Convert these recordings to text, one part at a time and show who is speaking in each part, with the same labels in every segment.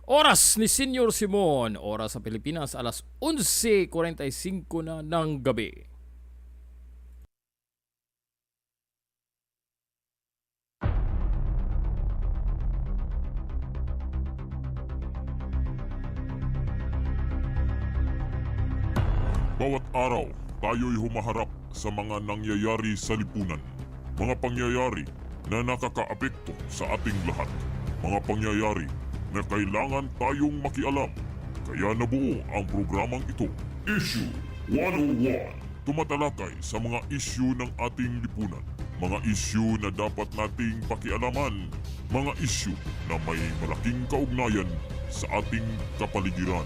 Speaker 1: Oras ni Senior Simon, oras sa Pilipinas, alas 11:45 na ng gabi.
Speaker 2: Bawat araw, tayo'y humaharap sa mga nangyayari sa lipunan. Mga pangyayari na nakakaapekto sa ating lahat. Mga pangyayari na kailangan tayong makialam. Kaya nabuo ang programang ito, Issue 101. Tumatalakay sa mga issue ng ating lipunan. Mga issue na dapat nating pakialaman. Mga issue na may malaking kaugnayan sa ating kapaligiran.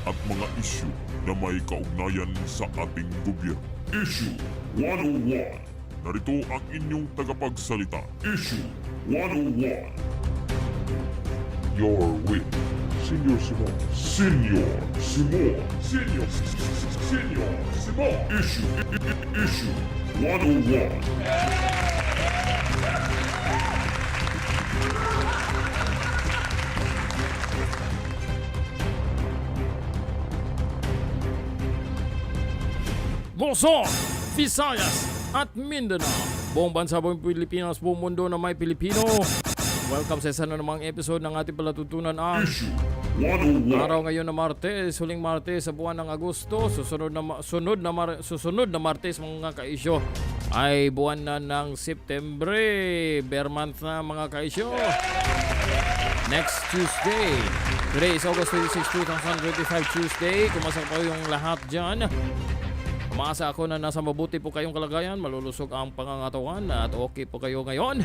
Speaker 2: At mga issue na may kaugnayan sa ating gobyerno. Issue 101. Narito ang inyong tagapagsalita. Issue 101. You're with Senior Simon. Senior Simon. Senior Simon. Issue 101.
Speaker 1: Luzon, Visayas at Mindanao. Buong bansa, buong Pilipinas, buong mundo na may Pilipino. Welcome sa isa na namang episode ng ating palatutunan ang araw ngayon na Martes, huling Martes sa buwan ng Agosto. Susunod na Martes mga kaisyo ay buwan na ng Septembre. Bear month na mga kaisyo. Next Tuesday. Today is August 26, 2025 Tuesday. Kumusta po yung lahat dyan? Umaasa ako na nasa mabuti po kayong kalagayan, malulusog ang pangangatawan at okay po kayo ngayon.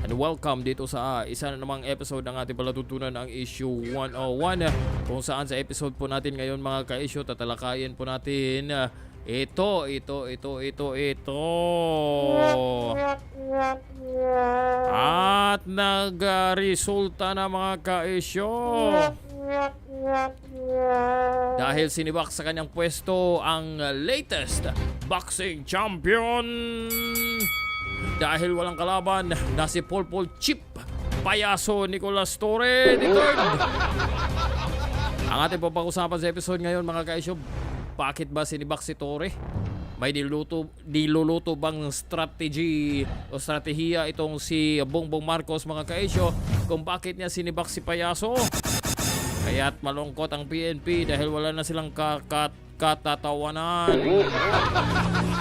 Speaker 1: And welcome dito sa isa na namang episode ng ating palatutunan ang Issue 101, kung saan sa episode po natin ngayon mga ka-issue tatalakayin po natin ito. At nagresulta na mga ka-issue. Dahil sinibak sa kanyang pwesto ang latest boxing champion. Dahil walang kalaban na si Polpol Chip Payaso Torre III. Ang ating papag-usapan sa episode ngayon mga kaisyo, bakit ba sinibak si Torre? May niluluto bang strategy o strategiya itong si Bongbong Marcos mga kaisyo kung bakit niya sinibak si Payaso? Kaya't malungkot ang PNP dahil wala na silang katatawanan.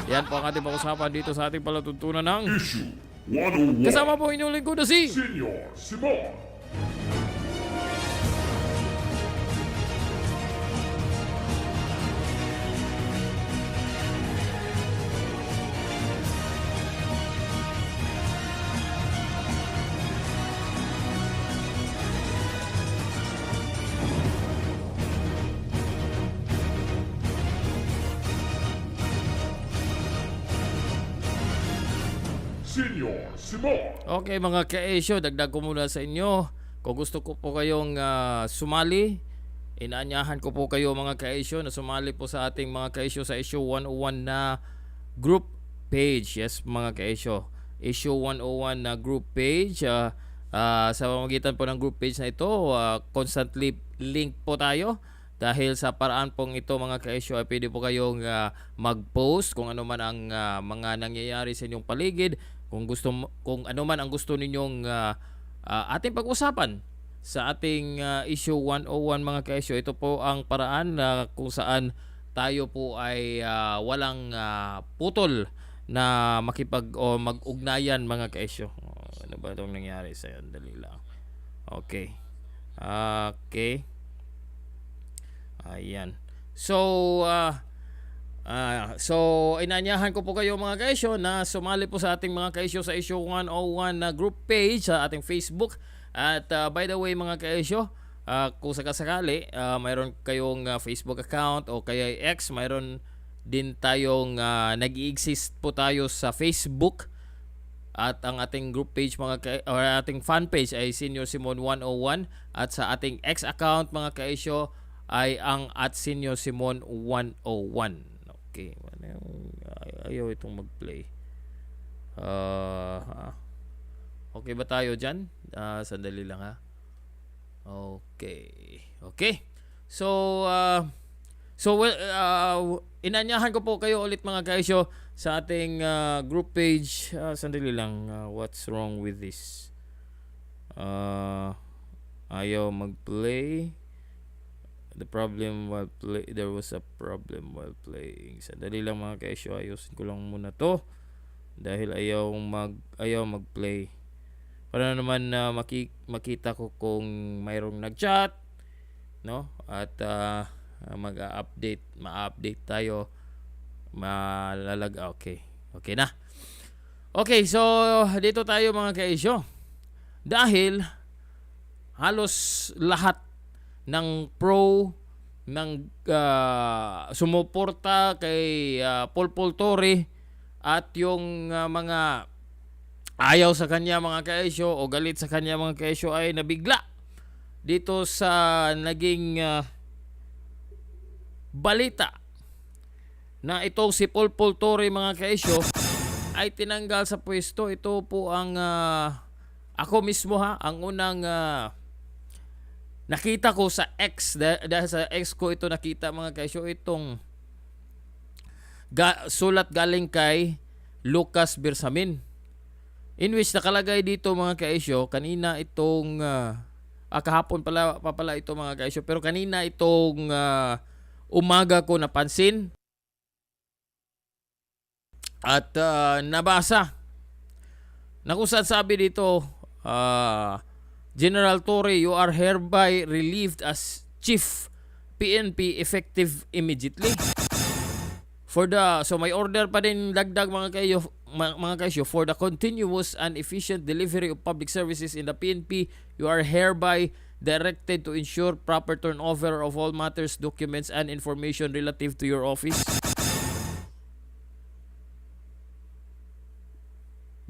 Speaker 1: Yan po ang ating pag-usapan dito sa ating palatutunan ng
Speaker 2: Issue 101.
Speaker 1: kasama po inyong lingkod na si
Speaker 2: Senior Simon. Senior Simon.
Speaker 1: Okay mga ka-issue, dagdag ko muna sa inyo. Kung gusto ko po kayong sumali, inaanyahan ko po kayo mga ka-issue na sumali po sa ating mga ka-issue sa Issue 101 na group page. Yes mga ka-issue, Issue 101 na group page. Sa pamamagitan po ng group page na ito, constantly link po tayo. Dahil sa paraan pong ito mga ka-issue ay pwede po kayong mag-post kung ano man ang mga nangyayari sa inyong paligid. Kung ano man ang gusto ninyong ating pag-usapan sa ating Issue 101 mga ka-issue, ito po ang paraan kung saan tayo po ay walang putol na mag-ugnayan mga ka-issue. Ano ba itong nangyari sa iyo? Dali lang. Okay. Ayan. So inanyahan ko po kayo mga kaisyo na sumali po sa ating mga kaisyo sa Issue 101 na group page sa ating Facebook. At by the way mga kaisyo, kung sakasakali mayroon kayong Facebook account o kaya X, mayroon din tayong nag-i-exist po tayo sa Facebook. At ang ating group page or ating fan page ay Senior Simon 101, at sa ating X account mga kaisyo ay ang @SeniorSimon101. Okay. Ayaw itong mag-play. Okay ba tayo dyan? Sandali lang ha. Okay. Okay. So, inanyahan ko po kayo ulit mga kaisyo sa ating group page. Sandali lang. What's wrong with this? Ayaw mag-play. There was a problem while playing. Sandali lang mga kaisyo. Ayusin ko lang muna to. Dahil ayaw mag-play. Para naman makita ko kung mayroong nag-chat, no? At ma-update tayo. Okay. Okay na. Okay, so dito tayo mga kaisyo. Dahil halos lahat ng sumuporta kay Polpol Torre at yung mga ayaw sa kanya mga kaisyo o galit sa kanya mga kaisyo ay nabigla dito sa naging balita na itong si Polpol Torre mga kaisyo ay tinanggal sa pwesto. Ito po ang ako mismo ang unang nakita ko sa X. Dahil sa X ko ito nakita mga kaisyo, itong sulat galing kay Lucas Bersamin, in which nakalagay dito mga kaisyo, kanina itong kahapon pala ito mga kaisyo, pero kanina itong umaga ko napansin at nabasa na kung saan sabi dito, General Torre, you are hereby relieved as Chief PNP effective immediately. So may order pa din dagdag mga kaisyo, for the continuous and efficient delivery of public services in the PNP, you are hereby directed to ensure proper turnover of all matters, documents, and information relative to your office.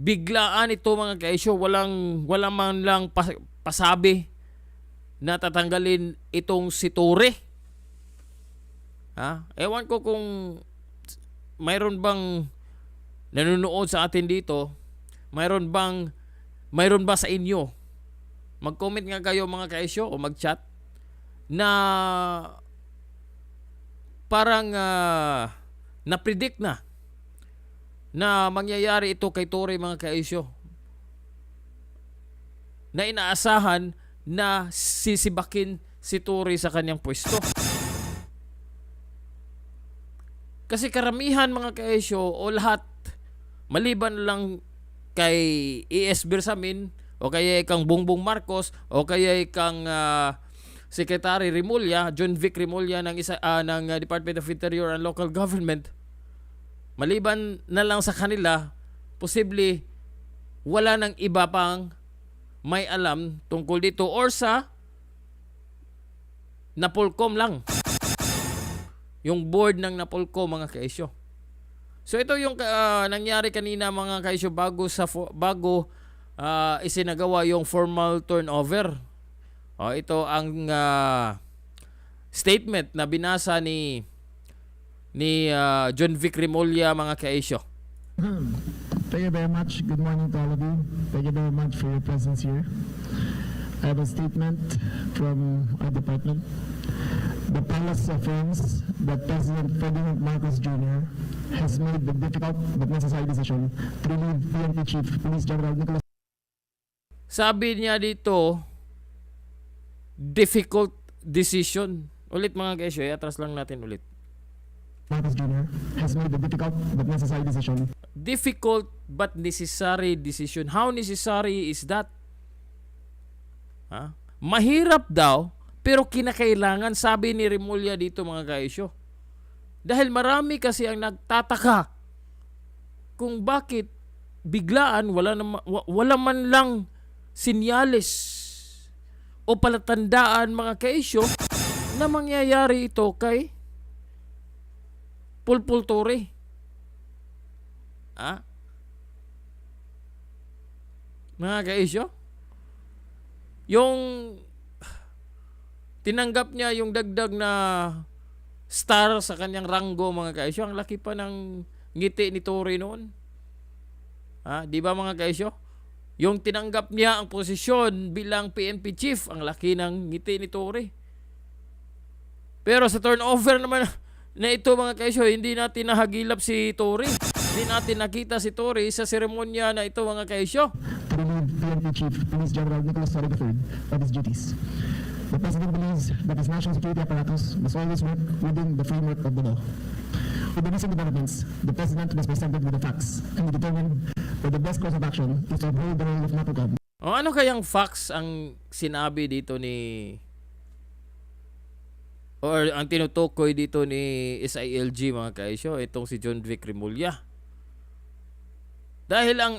Speaker 1: Biglaan ito mga kaisyo, walang man lang pasabi na tatanggalin itong si Torre. Ewan ko kung mayroon bang nanonood sa atin dito, mayroon ba sa inyo, mag-comment nga kayo mga kaisyo o mag-chat na parang na-predict na mangyayari ito kay Torre mga kaisyo, na inaasahan na sisibakin si Torre sa kanyang pwesto. Kasi karamihan mga kaisyo o lahat, maliban lang kay E.S. Bersamin o kaya kang Bongbong Marcos o kaya kang Secretary Remulla, John Vic Remulla ng Department of Interior and Local Government, maliban na lang sa kanila, posible wala nang iba pang may alam tungkol dito, or sa Napolcom lang, yung board ng Napolcom mga kaisyo. So ito yung nangyari kanina mga kaisyo bago isinagawa yung formal turnover. Ito ang statement na binasa ni John Vic Remulla mga kaisyo.
Speaker 3: Thank you very much. Good morning to all of you. Thank you very much for your presence here. I have a statement from our department. The palace affirms that President Ferdinand Marcos Jr. has made the difficult but necessary decision to relieve PNP Chief Police General Nicholas.
Speaker 1: Sabi niya dito, difficult decision. Ulit mga kaisyo, atras lang natin ulit.
Speaker 3: Marcos Jr. has made the difficult but necessary decision.
Speaker 1: Difficult but necessary decision. How necessary is that? Mahirap daw, pero kinakailangan, sabi ni Remulla dito mga kaisyo. Dahil marami kasi ang nagtataka kung bakit biglaan wala man lang sinyales o palatandaan mga kaisyo na mangyayari ito kay Polpol Torre. Mga kaisyo, yung tinanggap niya yung dagdag na star sa kanyang ranggo mga kaisyo. Ang laki pa ng ngiti ni Torre noon. Di ba mga kaisyo? Yung tinanggap niya ang posisyon bilang PNP chief, ang laki ng ngiti ni Torre. Pero sa turnover naman na ito mga kaisyo, hindi natin nahagilap si Torre. Hindi natin nakita si Torre sa seremonya na ito mga kaisyo.
Speaker 3: To relieve PNP Chief Police General Nicholas Torre III of his duties. The President believes that his national security apparatus must always work within the framework of the law. With the recent developments, the President was presented with the facts and he determined that the best course of action is to uphold the role of Mapugab.
Speaker 1: Ano kayang facts ang sinabi dito ni or ang tinutukoy dito ni SILG mga kaisyo, itong si John Vic Remulla? Dahil ang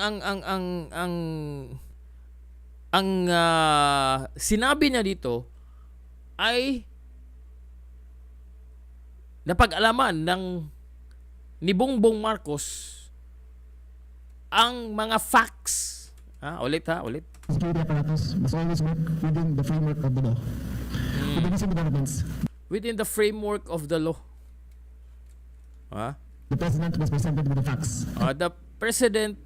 Speaker 1: sinabi niya dito ay napag-alaman ni Bongbong Marcos ang mga facts. Ulit.
Speaker 3: Security apparatus must always work within the framework of the law. With the recent developments,
Speaker 1: Within the framework of the law.
Speaker 3: the President was presented with the facts.
Speaker 1: The President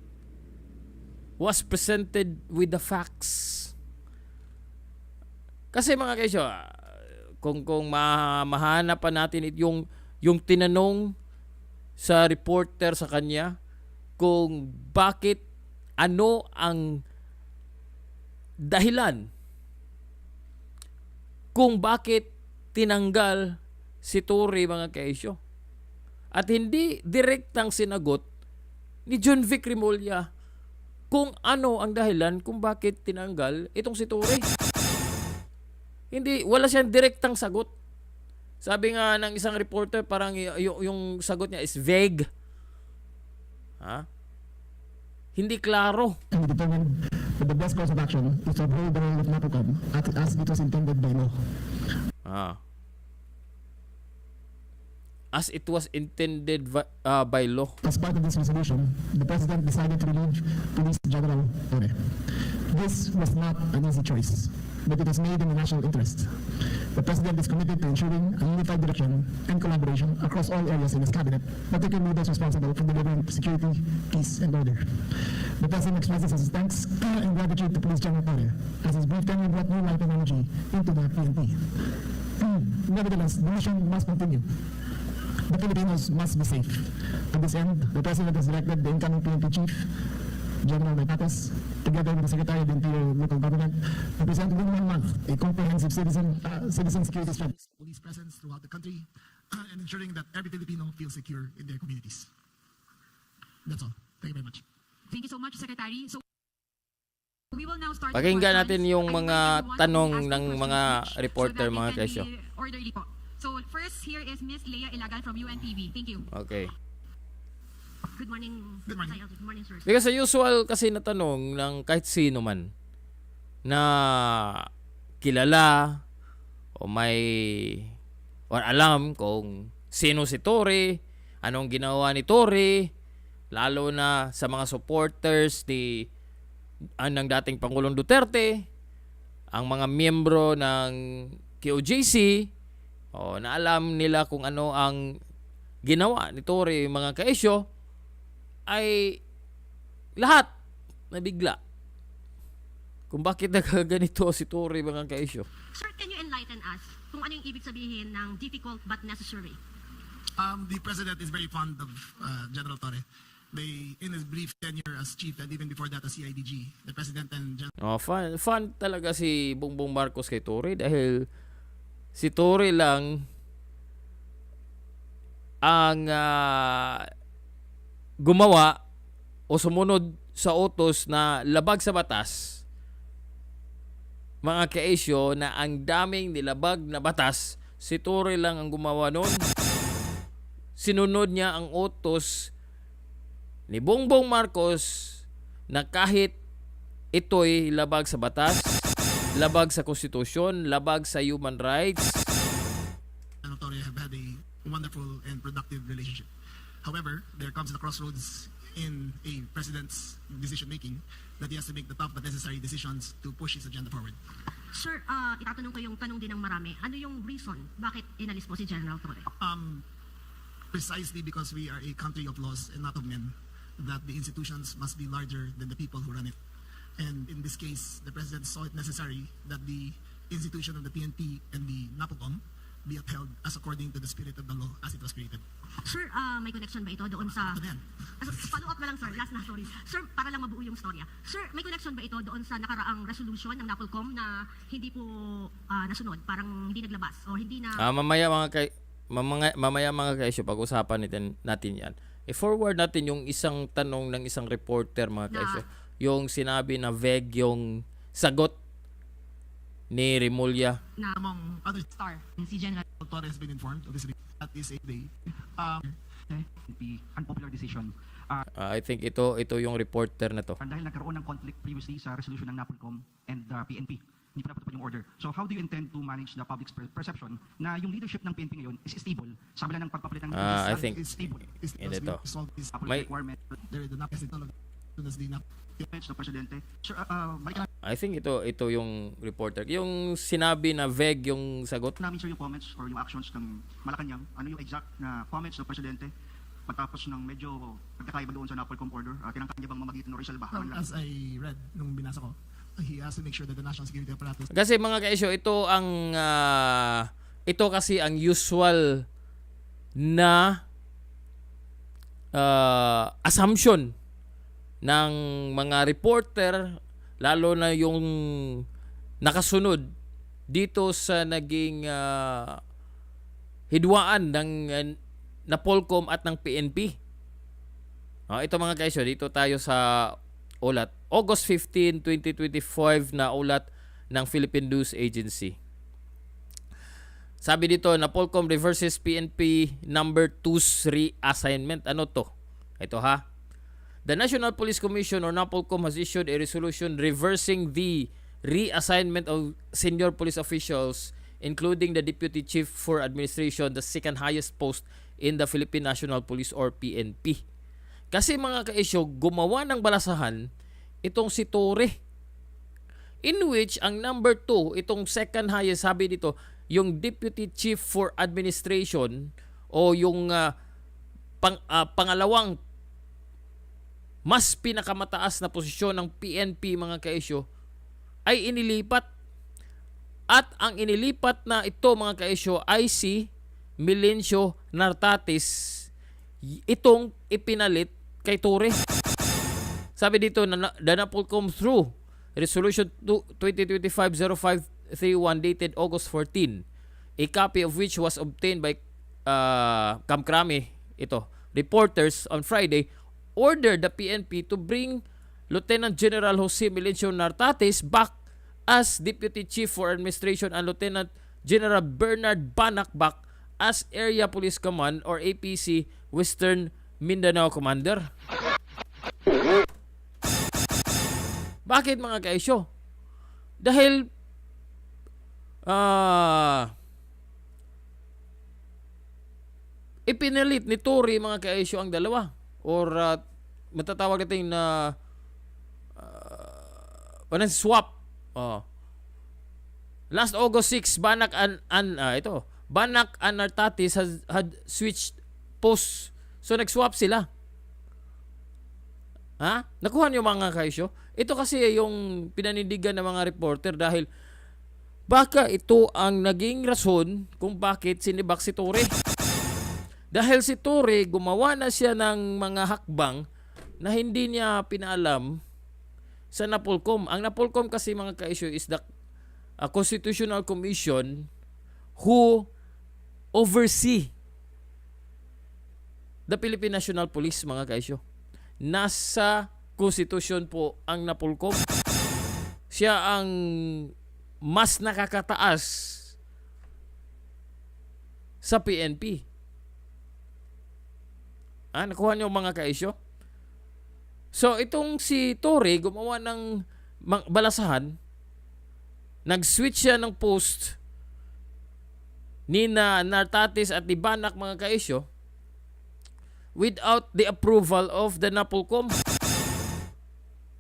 Speaker 1: was presented with the facts. Kasi mga kaisyo, kung mahanap pa natin yung tinanong sa reporter sa kanya kung bakit, ano ang dahilan kung bakit tinanggal si Torre mga kaisyo. At hindi direktang sinagot ni John Vic Remulla kung ano ang dahilan kung bakit tinanggal itong si Torre. Wala siyang direktang sagot. Sabi nga ng isang reporter, parang yung sagot niya is vague. Hindi klaro.
Speaker 3: And he determined that the best course of action is to uphold the role of Mapugab as it was intended by law.
Speaker 1: As it was intended by law.
Speaker 3: As part of this resolution, the President decided to relieve Police General Torre. This was not an easy choice, but it was made in the national interest. The President is committed to ensuring a unified direction and collaboration across all areas in his cabinet, particularly those responsible for delivering security, peace, and order. The President expresses his thanks and gratitude to Police General Torre, as his brief tenure brought new life and energy into the PNP. Nevertheless, the mission must continue. The Filipinos must be safe. To this end, the President has directed the incoming PNP Chief, General Malungkot, together with the Secretary of the Interior Local Government, to present within 1 month a comprehensive citizen security strategy. Police presence throughout the country and ensuring that every Filipino feels secure in their communities. That's all. Thank you very much.
Speaker 4: Thank you so much, Secretary. So we will now start.
Speaker 1: Pakinggan natin yung mga tanong ng mga reporter mga kaisyo.
Speaker 4: Orderly po. So first here is Miss Leia Ilagan from UNTV. Thank you.
Speaker 1: Okay.
Speaker 4: Good morning.
Speaker 3: Good morning.
Speaker 4: Good morning, sir.
Speaker 1: Because sa usual kasi na tanong ng kahit sino man na kilala o alam kung sino si Torre, anong ginawa ni Torre, lalo na sa mga supporters ng dating Pangulong Duterte, ang mga miyembro ng KOJC, na alam nila kung ano ang ginawa ni Torre mga kaisyo, ay lahat nabigla kung bakit nagkaganito si Torre mga kaisyo.
Speaker 4: Sir, can you enlighten us kung ano yung ibig sabihin ng difficult but necessary?
Speaker 3: The President is very fond of General Torre. In his brief tenure as chief and even before that as CIDG, the President and General...
Speaker 1: Fun talaga si Bongbong Marcos kay Torre dahil si Torre lang ang gumawa o sumunod sa utos na labag sa batas mga kaisyo, na ang daming nilabag na batas, si Torre lang ang gumawa nun. Sinunod niya ang utos ni Bongbong Marcos na kahit ito'y labag sa batas, labag sa konstitusyon, labag sa human rights.
Speaker 3: and Torre have had a wonderful and productive relationship. However, there comes a crossroads in a president's decision making that he has to make the tough but necessary decisions to push his agenda forward.
Speaker 4: Sir, itatanong ko yung tanong din ng marami. Ano yung reason bakit inalis po si General Torre?
Speaker 3: Precisely because we are a country of laws and not of men, that the institutions must be larger than the people who run it. And in this case, the President saw it necessary that the institution of the PNP and the NAPOCOM be upheld as according to the spirit of the law as it was created.
Speaker 4: Sir, may connection ba ito doon sa...
Speaker 3: Ano yan?
Speaker 4: Follow up na lang, sir. Last na, sorry. Sir, para lang mabuo yung storya. Sir, may connection ba ito doon sa nakaraang resolution ng NAPOLCOM na hindi po nasunod? Parang hindi naglabas o hindi na...
Speaker 1: Mamaya mga kaisyo, pag-usapan natin yan. I-forward natin yung isang tanong ng isang reporter mga kaisyo. Yung sinabi na vague yung sagot ni Rimulya.
Speaker 4: na
Speaker 3: Among other
Speaker 4: star, si General.
Speaker 3: Torre has been informed of this that is a day.
Speaker 5: The unpopular decision.
Speaker 1: I think ito yung reporter na to.
Speaker 5: Dahil nagkaroon ng conflict previously sa resolution ng NAPOLCOM and PNP, hindi pa napatupad yung order. So how do you intend to manage the public's perception na yung leadership ng PNP ngayon is stable sa kabila ng pagpapalit ng
Speaker 1: I think
Speaker 3: is stable. Is
Speaker 1: in ito.
Speaker 5: May requirement
Speaker 3: There the NAP is
Speaker 5: sa presidente. Sir, balikan
Speaker 1: I think ito yung reporter. Yung sinabi na vague yung sagot.
Speaker 5: namin sir yung comments or yung actions ng Malacanang. Ano yung exact na comments ng presidente pagkatapos ng medyo pagkakaiba doon sa NAPOLCOM order? Tinangkal niya bang mamagitan o Rizal ba?
Speaker 3: As I read nung binasa ko, he has to make sure that the national security apparatus
Speaker 1: Kasi mga kaisyo, ito kasi ang usual na assumption ng mga reporter, lalo na yung nakasunod dito sa naging hidwaan ng NAPOLCOM at ng PNP. Ito mga kaisyo, dito tayo sa ulat. August 15, 2025 na ulat ng Philippine News Agency. Sabi dito, NAPOLCOM reverses PNP number 2's reassignment. Ano to? Ito ha. The National Police Commission or NAPOLCOM has issued a resolution reversing the reassignment of senior police officials, including the Deputy Chief for Administration, the second highest post in the Philippine National Police or PNP. Kasi mga kaisyo, gumawa ng balasahan itong si Torre, in which ang number 2, itong second highest, sabi dito, yung Deputy Chief for Administration o yung pangalawang mas pinakamataas na posisyon ng PNP mga kaisyo ay inilipat. At ang inilipat na ito mga kaisyo ay si Milencio Nartatis. Itong ipinalit kay Torre. Sabi dito na the NAPOLCOM through Resolution 2025-0531 dated August 14, a copy of which was obtained by Kamkrami, reporters on Friday, ordered the PNP to bring Lieutenant General Jose Milencio Nartatis back as Deputy Chief for Administration and Lieutenant General Bernard Banak back as Area Police Command or APC Western Mindanao Commander. Bakit mga kaisyo? Dahil ipinalit ni Torre mga kaisyo ang dalawa. Or matatawag natin na swap. Last August 6, Banak Banak and Nartatis had switched posts. So nag-swap sila. Nakuha niyo mga kaisyo? Ito kasi yung pinanindigan ng mga reporter dahil baka ito ang naging rason kung bakit sinibak si Torre. Dahil si Torre, gumawa na siya ng mga hakbang na hindi niya pinaalam sa NAPOLCOM. Ang NAPOLCOM kasi mga ka-issue is the Constitutional Commission who oversee the Philippine National Police mga ka-issue. Nasa Constitution po ang NAPOLCOM. Siya ang mas nakakataas sa PNP. Nakuha niyo mga ka-issue? So, itong si Torre, gumawa ng balasahan, nag-switch siya ng post ni Nartatis at ni Banak mga ka-issue without the approval of the NAPOLCOM.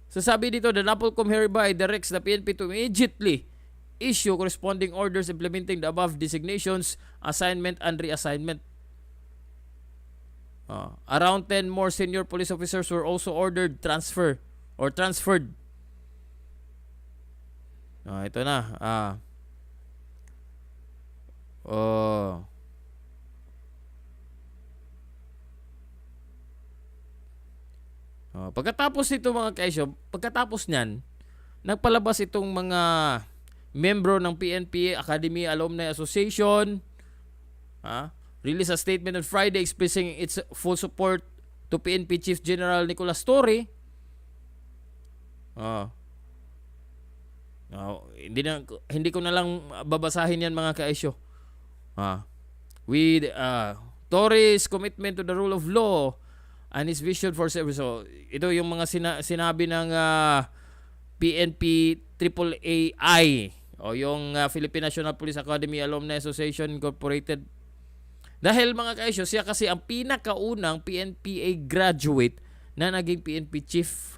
Speaker 1: So, sabi dito, the NAPOLCOM hereby directs the PNP to immediately issue corresponding orders implementing the above designations, assignment, and reassignment. Around 10 more senior police officers were also ordered transferred. Ito na. Pagkatapos nito mga kaisyo, pagkatapos niyan, nagpalabas itong mga membro ng PNP Academy Alumni Association, release a statement on Friday expressing its full support to PNP Chief General Nicolas Torre. Hindi ko na lang babasahin yan mga kaisyo. With Torre's commitment to the rule of law and his vision for service. So, ito yung mga sinabi ng PNP AAAI o yung Philippine National Police Academy Alumni Association Incorporated. Dahil mga kaisyo, siya kasi ang pinakaunang PNPA graduate na naging PNP chief.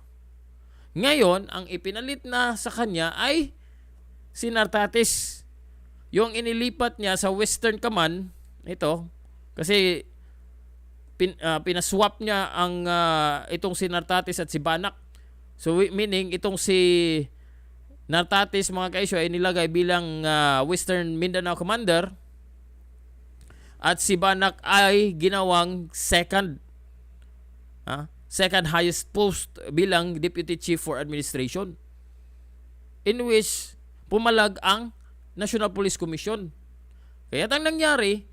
Speaker 1: Ngayon, ang ipinalit na sa kanya ay si Nartatis. Yung inilipat niya sa Western Command, ito, kasi pinaswap niya ang itong si Nartatis at si Banak. So meaning itong si Nartatis mga kaisyo ay nilagay bilang Western Mindanao Commander at si Banak ay ginawang second highest post bilang Deputy Chief for Administration, in which pumalag ang National Police Commission. Kaya ang nangyari,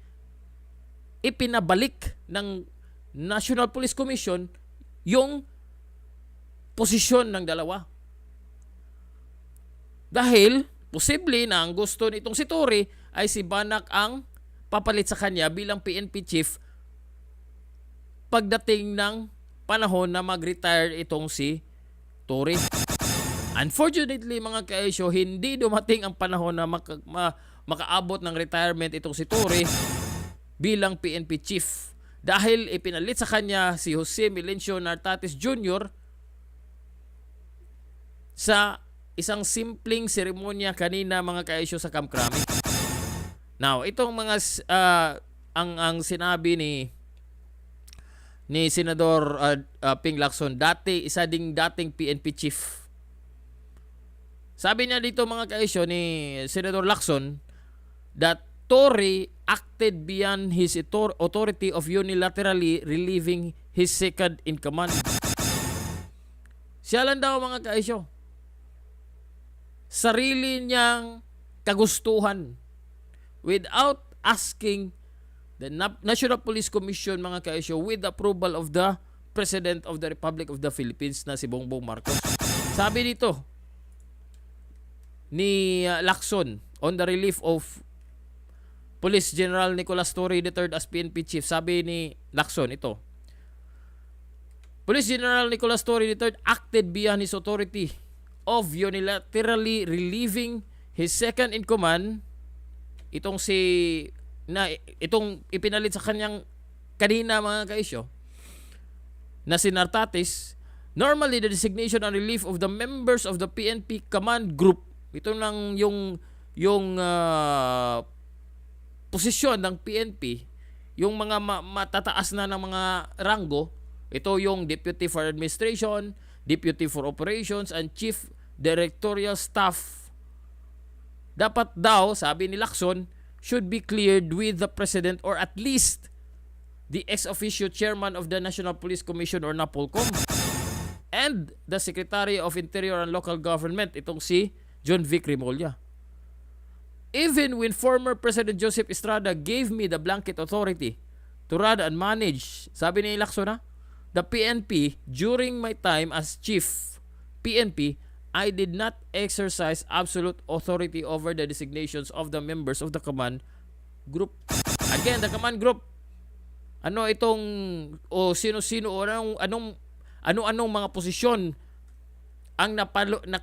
Speaker 1: ipinabalik ng National Police Commission yung posisyon ng dalawa. Dahil posible na ang gusto nitong si Torre ay si Banak ang papalit sa kanya bilang PNP chief pagdating ng panahon na mag-retire itong si Torre. Unfortunately mga kaisyo, hindi dumating ang panahon na makaabot ng retirement itong si Torre bilang PNP chief. Dahil ipinalit sa kanya si Jose Melencio Nartatis Jr. sa isang simpleng seremonya kanina mga kaisyo sa Camp Crame. Now, itong mga ang sinabi ni Senador Ping Lacson, dating PNP chief. Sabi niya dito mga kaisyo ni Senador Lacson that Torre acted beyond his authority of unilaterally relieving his second in command. Siya lang daw mga kaisyo, sarili niyang kagustuhan without asking the National Police Commission mga kaisyo with approval of the President of the Republic of the Philippines na si Bongbong Marcos. Sabi dito ni Lacson on the relief of Police General Nicolas Torre III as PNP Chief. Sabi ni Lacson ito, Police General Nicolas Torre III acted beyond his authority of unilaterally relieving his second in command, itong ipinalit sa kanyang kanina mga kaisyo na si Nartatis. Normally the designation and relief of the members of the PNP command group, ito lang yung posisyon ng PNP, yung mga matataas na ng mga ranggo, ito yung Deputy for Administration, Deputy for Operations, and Chief Directorial Staff. Dapat daw, sabi ni Lacson, should be cleared with the President or at least the ex-officio Chairman of the National Police Commission or NAPOLCOM and the Secretary of Interior and Local Government, itong si John Vic Remulla. Even when former President Joseph Estrada gave me the blanket authority to run and manage, sabi ni Lacson the PNP during my time as Chief PNP, I did not exercise absolute authority over the designations of the members of the command group. Again, the command group. Ano itong sino-sino o anong mga posisyon ang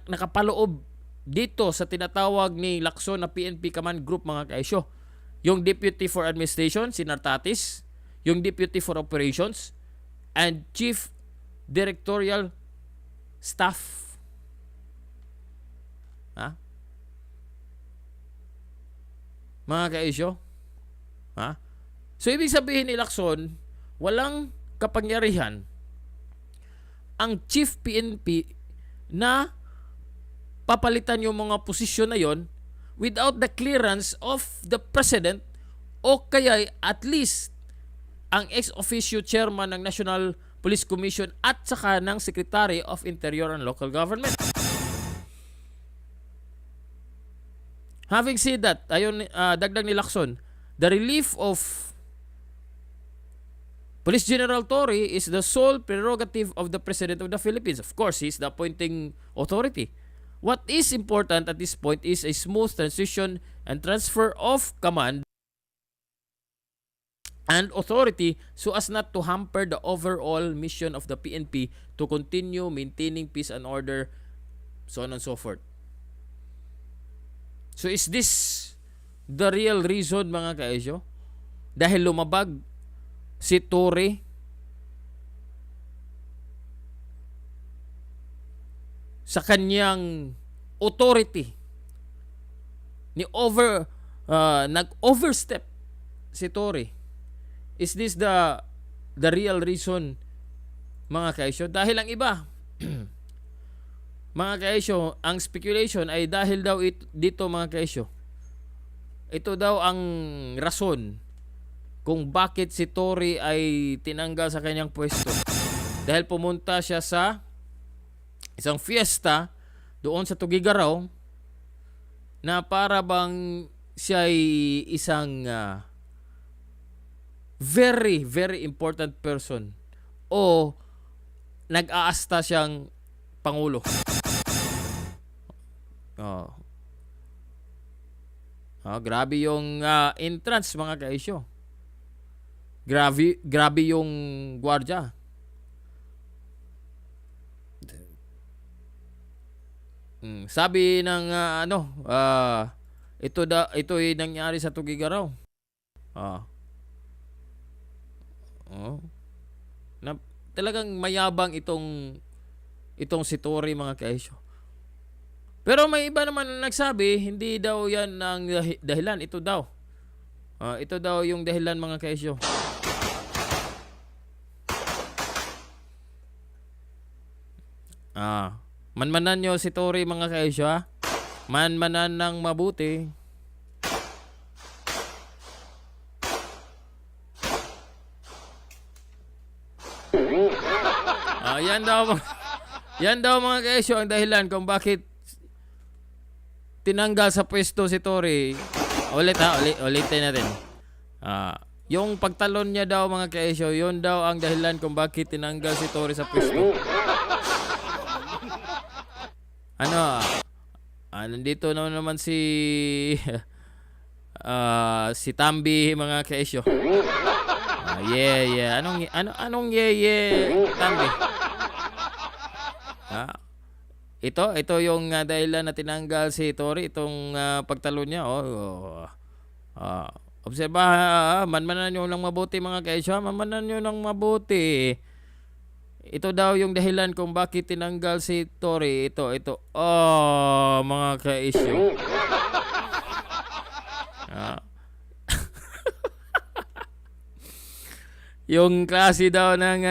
Speaker 1: nakapaloob dito sa tinatawag ni Lacson na PNP Command Group mga kaisyo. Yung Deputy for Administration, si Nartatis, yung Deputy for Operations, and Chief Directorial Staff. mga ka-issue. Ha? So, ibig sabihin ni Lacson, walang kapangyarihan ang Chief PNP na papalitan yung mga posisyon na yon without the clearance of the President o kaya at least ang ex-officio chairman ng National Police Commission at saka ng Secretary of Interior and Local Government. Having said that, ayon dagdag ni Lacson, the relief of Police General Torre is the sole prerogative of the President of the Philippines. Of course, he is the appointing authority. What is important at this point is a smooth transition and transfer of command and authority so as not to hamper the overall mission of the PNP to continue maintaining peace and order, so on and so forth. So is this the real reason, mga ka-issue? Dahil lumabag si Torre sa kanyang authority, nag-overstep si Torre. Is this the real reason, mga ka-issue? Dahil ang iba, mga ka-issue, ang speculation ay dahil daw dito, mga ka-issue, ito daw ang rason kung bakit si Torre ay tinanggal sa kanyang pwesto. Dahil pumunta siya sa isang fiesta doon sa Tugigaraw na para bang siya ay isang very, very important person o nag-aasta siyang pangulo. Grabe yung entrance, mga ka-issue. Grabe yung gwardiya. Sabi ng ito ay nangyari sa Tugigaraw. Na talagang mayabang itong si Torre, mga ka-issue. Pero may iba naman na nagsabi, hindi daw yan ang dahilan. Ito daw. Ito daw yung dahilan, mga ka-issue. Manmanan nyo si Torre, mga ka-issue, ha? Manmanan ng mabuti. Yan daw, mga ka-issue, ang dahilan kung bakit tinanggal sa pwesto si Torre. Ulitin natin. Yung pagtalon niya daw, mga ka-issue, yun daw ang dahilan kung bakit tinanggal si Torre sa pwesto. Nandito naman si si Tambi, mga ka-issue. Yeah. Anong Tambi? Ito yung dahilan na tinanggal si Torre, itong pagtalo niya. Obserba, manmanan nyo ng mabuti, mga ka-issue. Manmanan nyo ng mabuti. Ito daw yung dahilan kung bakit tinanggal si Torre. Ito. Mga ka-issue. Yung klase daw ng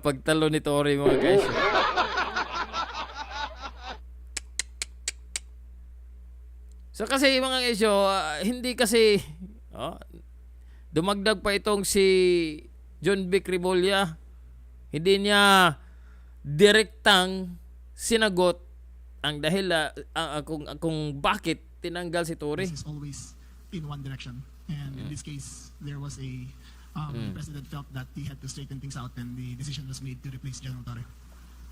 Speaker 1: pagtalo ni Torre, mga ka-issue. So kasi, mga ka-issue, hindi kasi dumagdag pa itong si John Vic Rebolya. Hindi niya direktang sinagot ang dahil kung bakit tinanggal si Torre.
Speaker 3: This is always in one direction, and in this case there was the president felt that he had to straighten things out, and the decision was made to replace General Torre.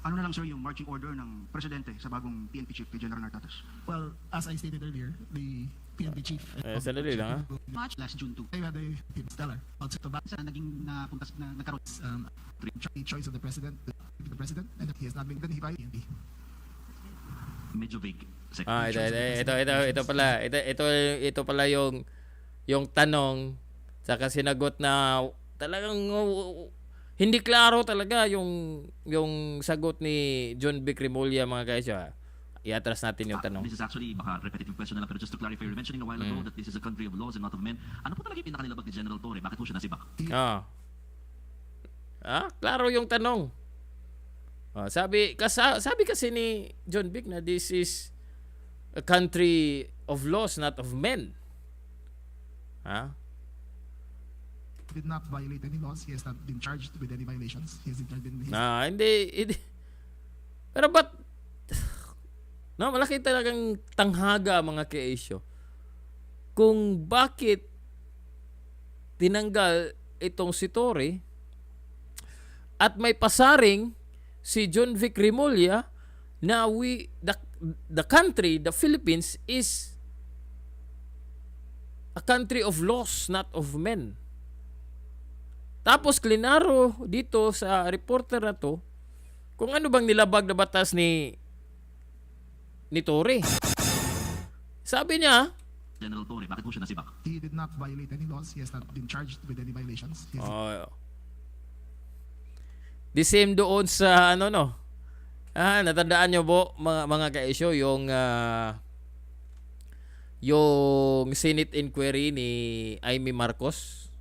Speaker 5: Ano na lang, sir, yung marching order ng presidente sa bagong PNP chief kay General Nartatas?
Speaker 3: Well, as I stated earlier, the PNP chief
Speaker 1: Sandali lang, ha?
Speaker 5: March last June 2.
Speaker 3: they had a stellar outside of that
Speaker 5: Sa naging nagkaroon.
Speaker 3: the choice of the president, and that he has not been identified by PNP.
Speaker 5: Medyo vague.
Speaker 1: Ito pala yung tanong saka sinagot na talagang hindi klaro talaga yung sagot ni John Vic Rebolya, mga ka-issue. iatras natin yung tanong.
Speaker 6: This is actually baka repetitive question na lang, pero just to clarify, you were mentioning a while ago that this is a country of laws and not of men. Ano po talaga yung pinakanilabag ni General Torre? Bakit po siya nasibak?
Speaker 1: Klaro yung tanong. Sabi kasi ni John Vic na this is a country of laws, not of men.
Speaker 7: Did not violate any laws. He has not been charged with any violations. He has been
Speaker 1: Hindi. Pero ba't no, malaki talagang tanghaga mga ka-issue kung bakit tinanggal itong si Torre at may pasaring si John Vic Remulla na the country, the Philippines is a country of laws, not of men. Tapos klinaro dito sa reporter na to kung ano bang nilabag na batas ni Torre. Sabi niya,
Speaker 6: General Torre, bakit po siya nasibak?
Speaker 7: He did not violate any laws. He has not been charged with any violations. He has
Speaker 1: the same doon sa natandaan nyo po mga ka-issue yung Senate inquiry ni Amy Marcos.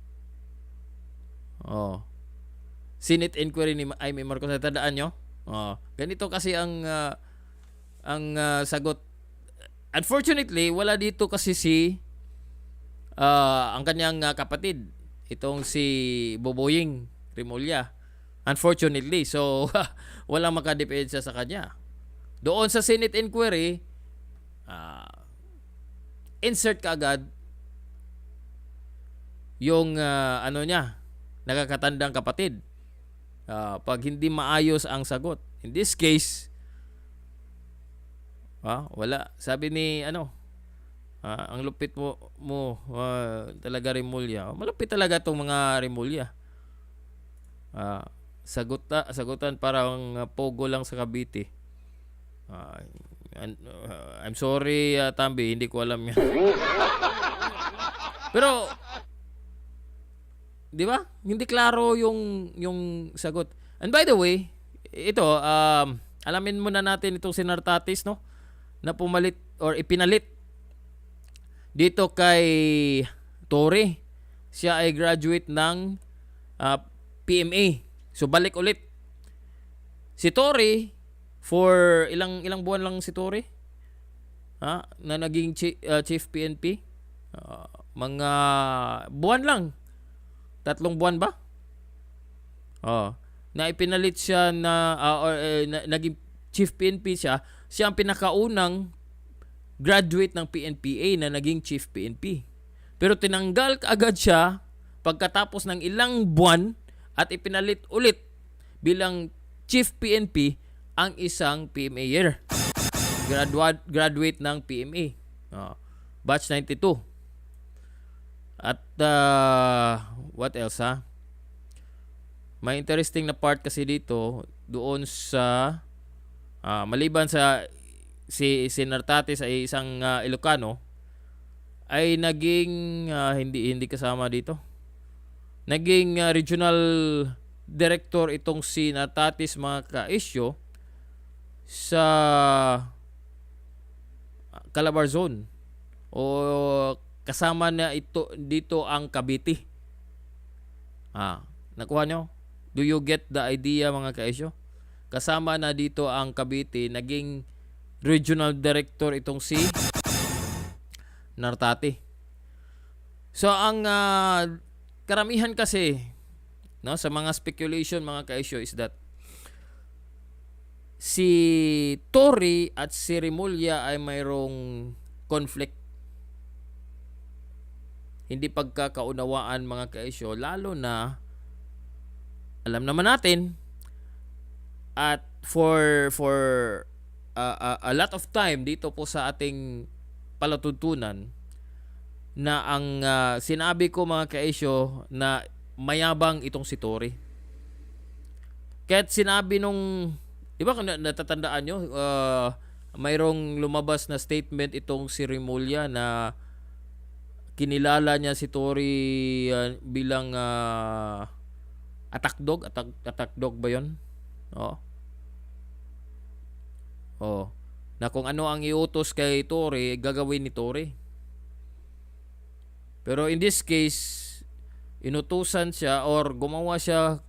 Speaker 1: Senate inquiry ni Amy Marcos, natandaan nyo? Ganito kasi ang sagot. Unfortunately, wala dito kasi ang kanyang kapatid, itong si Boboying Remulla. Unfortunately, so walang makadepensa sa kanya. Doon sa Senate inquiry, insert kaagad yung nakakatandang kapatid. Pag hindi maayos ang sagot. In this case, wala. Sabi ni ang lupit mo talaga Remulla. Malupit talaga tong mga Remulla. Sagutan parang pogo lang sa Cavite. I'm sorry, Tambi, hindi ko alam yan. Pero di ba? Hindi klaro yung sagot. And by the way, ito alamin muna natin itong si Nartatis, no? Na pumalit or ipinalit dito kay Torre. Siya ay graduate ng PMA. So balik ulit. Si Torre for ilang buwan lang si Torre na naging chief PNP. Mga buwan lang. 3 buwan ba? Na ipinalit siya naging chief PNP siya. Siya ang pinakaunang graduate ng PNPA na naging chief PNP. Pero tinanggal agad siya pagkatapos ng ilang buwan at ipinalit ulit bilang chief PNP ang isang PMAyer. Graduate ng PMA. Batch 92. At what else May interesting na part kasi dito doon sa maliban sa si Nartatis ay isang Ilocano ay naging hindi kasama dito. Naging regional director itong si Nartatis mga ka-issue sa Calabar Zone o kasama na ito dito ang Cavite. Nakuha nyo? Do you get the idea mga ka-issue? Kasama na dito ang Cavite, naging regional director itong si Nartati. So ang karamihan kasi sa mga speculation mga ka-issue is that si Torre at si Remulla ay mayroong conflict. Hindi pagkakaunawaan mga ka-issue, lalo na alam naman natin at for a lot of time dito po sa ating palatuntunan na ang sinabi ko mga ka-issue na mayabang itong si Torre. Kaya't sinabi nung, di ba kung natatandaan nyo, mayroong lumabas na statement itong si Remulla na kinilala niya si Torre bilang attack dog ba yun? na kung ano ang iutos kay Torre, gagawin ni Torre. Pero in this case, inutusan siya or gumawa siya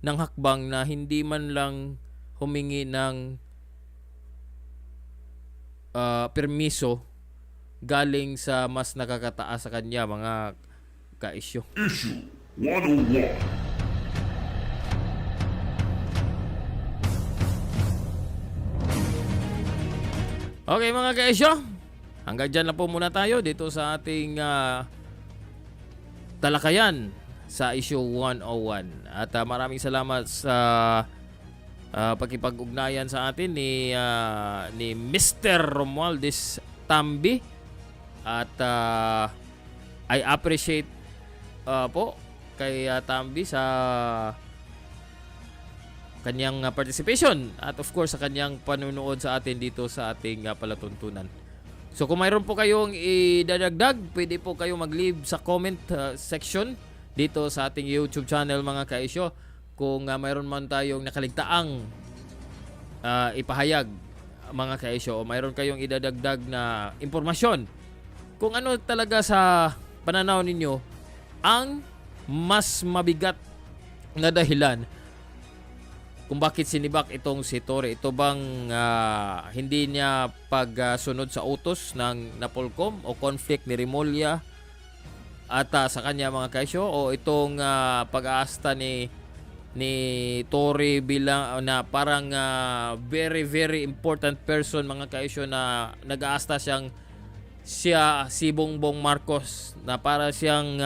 Speaker 1: ng hakbang na hindi man lang humingi ng permiso galing sa mas nakakataas sa kanya, mga ka-isyo.
Speaker 2: Issue 101.
Speaker 1: Okay mga ka-isyo, hanggang dyan lang po muna tayo dito sa ating talakayan sa issue 101. At maraming salamat sa pakipag-ugnayan sa atin ni Mr. Romualdez Tambi. At I appreciate po kay Tambi sa kanyang participation at of course sa kanyang panunood sa atin dito sa ating palatuntunan. So kung mayroon po kayong idadagdag, pwede po kayo mag-leave sa comment section dito sa ating YouTube channel mga ka-isyo. Kung mayroon man tayong nakaligtaang ipahayag mga ka-isyo o mayroon kayong idadagdag na impormasyon, kung ano talaga sa pananaw ninyo ang mas mabigat na dahilan kung bakit sinibak itong si Torre. Ito bang hindi niya pagsunod sa utos ng Napolcom o conflict ni Rimulya at sa kanya mga kaisyo, o itong pag-aasta ni Torre bilang na parang very very important person mga kaisyo, na nag-aasta siya si Bongbong Marcos na para siyang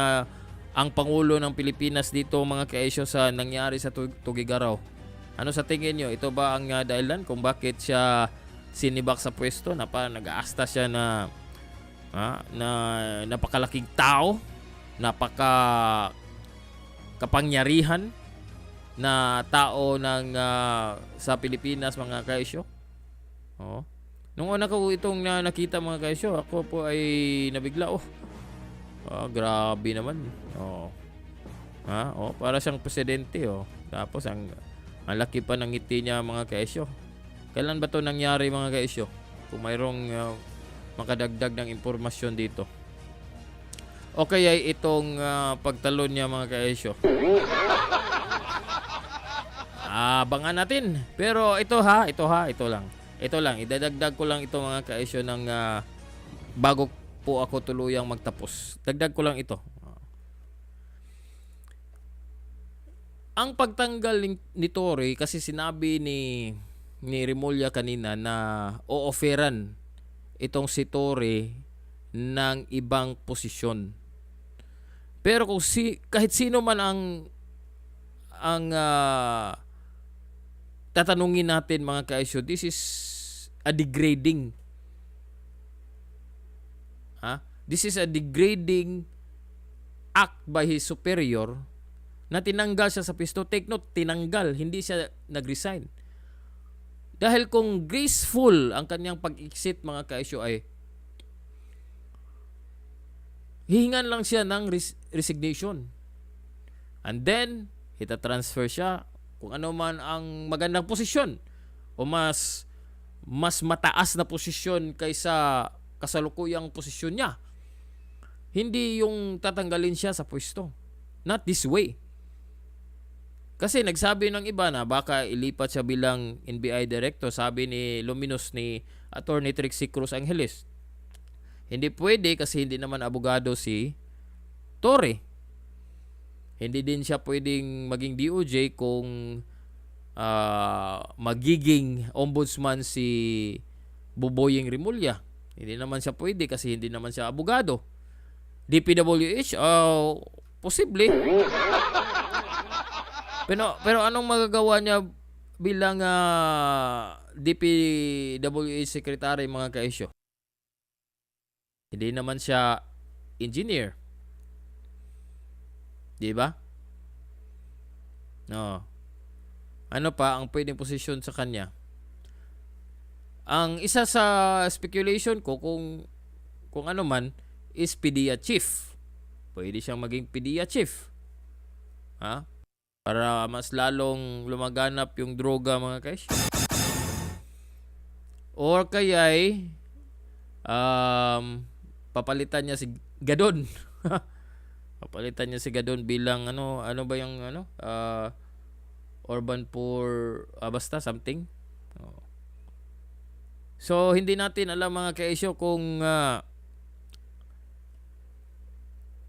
Speaker 1: ang Pangulo ng Pilipinas dito mga kaisyo sa nangyari sa Tugigaraw. Ano sa tingin nyo? Ito ba ang dahilan kung bakit siya sinibak sa pwesto, na parang nag-aasta siya na napakalaking tao, kapangyarihan na tao ng sa Pilipinas mga kaisyo? Oh. Nung una ko itong nakita mga kaisyo, ako po ay nabigla. Grabe naman. Para siyang presidente. Tapos ang laki pa ng ngiti niya mga kaisyo. Kailan ba to nangyari mga kaisyo? Kung mayroong makadagdag ng impormasyon dito. O kaya itong pagtalon niya mga kaisyo. Abangan natin. Pero ito lang. Idadagdag ko lang ito mga kaisyo ng bago po ako tuluyang magtapos. Dagdag ko lang ito. Ang pagtanggal ni Torre, kasi sinabi ni Rimulya kanina na o-offeran itong si Torre ng ibang posisyon. Pero kung kahit sino man ang tatanungin natin mga kaisyo, this is a degrading. This is a degrading act by his superior na tinanggal siya sa pwesto. Take note, tinanggal, hindi siya nag-resign. Dahil kung graceful ang kanyang pag-exit mga kaisyo, ay hihingan lang siya ng resignation. And then, ita-transfer siya kung ano man ang magandang posisyon o mas mataas na posisyon kaysa kasalukuyang posisyon niya. Hindi yung tatanggalin siya sa pwesto. Not this way. Kasi nagsabi ng iba na baka ilipat siya bilang NBI director. Sabi ni Luminos ni Attorney Trixie Cruz Angeles, hindi pwede kasi hindi naman abogado si Torre. Hindi din siya pwedeng maging DOJ kung magiging ombudsman si Buboying Rimulya. Hindi naman siya pwede kasi hindi naman siya abogado. DPWH, posible. Pero anong magagawa niya bilang DPWH secretary mga kaisyo? Hindi naman siya engineer. Di ba? No. Ano pa ang pwedeng posisyon sa kanya? Ang isa sa speculation ko kung ano man is PDEA chief. Pwede siyang maging PDEA chief. Para mas lalong lumaganap yung droga mga guys. O or kaya'y papalitan niya si Gadon. Papalitan niya si Gadon bilang ano ba yung urban poor, basta something. So hindi natin alam mga ka-issue kung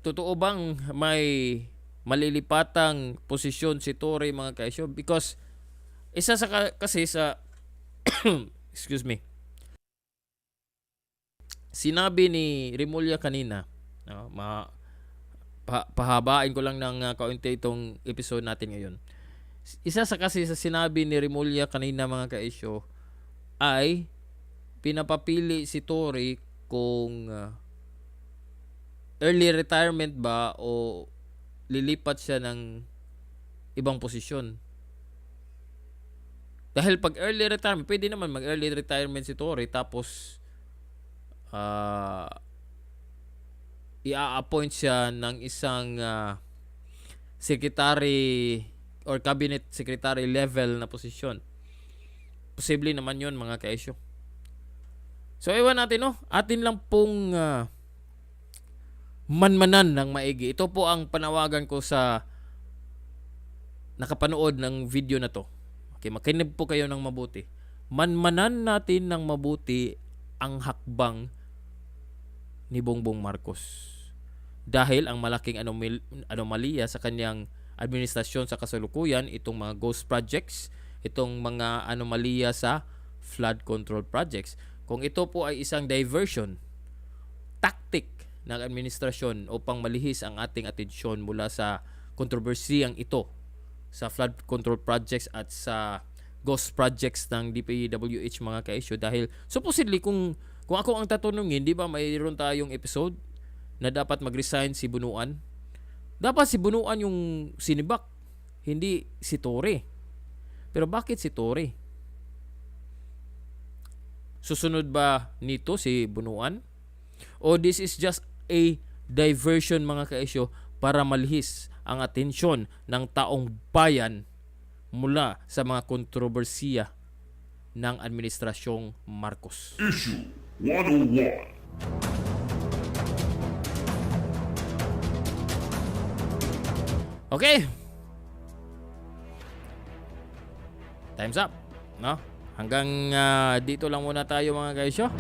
Speaker 1: totoo bang may malilipatang posisyon si Torre mga ka-issue, because isa sa kasi sa excuse me, sinabi ni Remulla kanina, pahabain ko lang ng kaunti itong episode natin ngayon. Isa sa kasi sa sinabi ni Remulla kanina mga ka-issue ay pinapapili si Torre kung early retirement ba o lilipat siya ng ibang posisyon. Dahil pag early retirement, pwede naman mag early retirement si Torre tapos i-appoint siya ng isang secretary or cabinet secretary level na posisyon. Posible naman yun mga ka-issue. So ewan natin atin lang pong manmanan ng maigi. Ito po ang panawagan ko sa nakapanood ng video na to. Okay, makinig po kayo ng mabuti. Manmanan natin ng mabuti ang hakbang ni Bongbong Marcos. Dahil ang malaking anomalya sa kanyang administrasyon sa kasalukuyan, itong mga ghost projects, itong mga anomalya sa flood control projects. Kung ito po ay isang diversion, tactic ng administrasyon upang malihis ang ating atensyon mula sa kontrobersiyang ito sa flood control projects at sa ghost projects ng DPWH mga ka-issue, dahil supposedly kung ako ang tatanungin, di ba mayroon tayong episode na dapat mag-resign si Bunuan? Dapat si Bunuan yung Sinibak, hindi si Torre. Pero bakit si Torre? Susunod ba nito si Bunuan? O this is just a diversion mga ka-issue para malihis ang atensyon ng taong bayan mula sa mga kontrobersiya ng administrasyong Marcos.
Speaker 2: Issue 101.
Speaker 1: Okay. Time's up, no? Hanggang dito lang muna tayo mga ka-issue.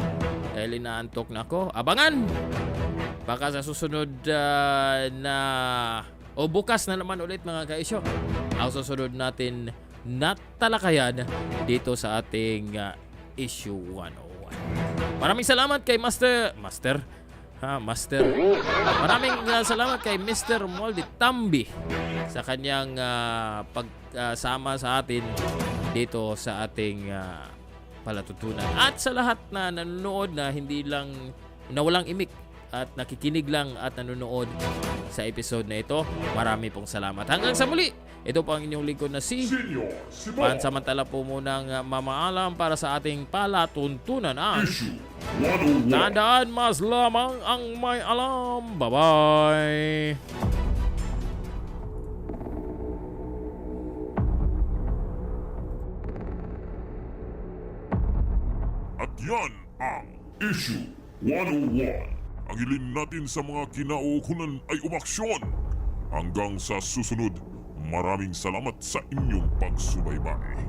Speaker 1: Dahil inaantok na ako. Abangan! Baka sa susunod na o bukas na naman ulit mga ka-issue, ang susunod natin na talakayan dito sa ating issue 101. Maraming salamat kay Master. Maraming salamat kay Mr. Moldy Tambi sa kanyang pagsama sa atin dito sa ating palatutunan. At sa lahat na nanonood na hindi lang walang imik at nakikinig lang at nanonood sa episode na ito, marami pong salamat. Hanggang sa muli, ito po ang inyong lingkod na si pansamantala po munang mamaalam para sa ating palatuntunan ang tandaan, mas lamang ang may alam. Bye-bye!
Speaker 2: At yan ang Issue 101. Ang hilin natin sa mga kinaukulan ay umaksyon. Hanggang sa susunod, maraming salamat sa inyong pagsubaybay.